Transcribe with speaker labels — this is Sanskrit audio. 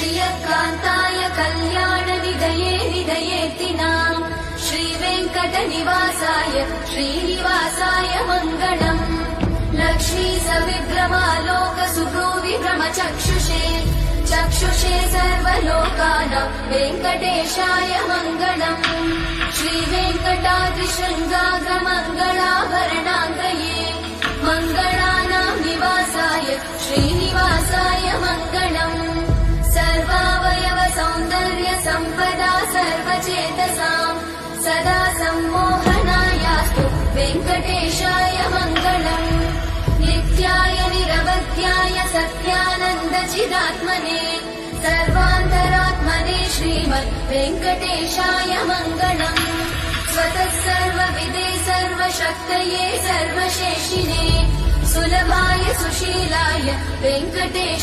Speaker 1: श्रियकान्ताय कल्याणनिधये निधयेतिनाम् श्रीवेङ्कटनिवासाय श्रीनिवासाय मङ्गलम्। लक्ष्मी सविभ्रमालोकसुभ्रूविभ्रमचक्षुषे चक्षुषे सर्वलोकानां वेङ्कटेशाय मङ्गलम्। श्रीवेङ्कटाद्रिशृङ्गाग्रमङ्गलाभरणाङ्गये मङ्गलानां निवासाय श्रीनिवासाय मङ्गलम्। सर्वावयव सौन्दर्य सम्पदा सर्वचेतसां सदा सम्मोहनायास्तु वेङ्कटेशाय मङ्गलम्। नित्याय निरवध्याय सत्यानन्दचिदात्मने सर्वान्तरात्मने श्रीमद् वेङ्कटेशाय मङ्गलम्। स्वतः सर्वविदे सर्वशक्तये सर्वशेषिने सुलभाय सुशीलाय वेङ्कटेश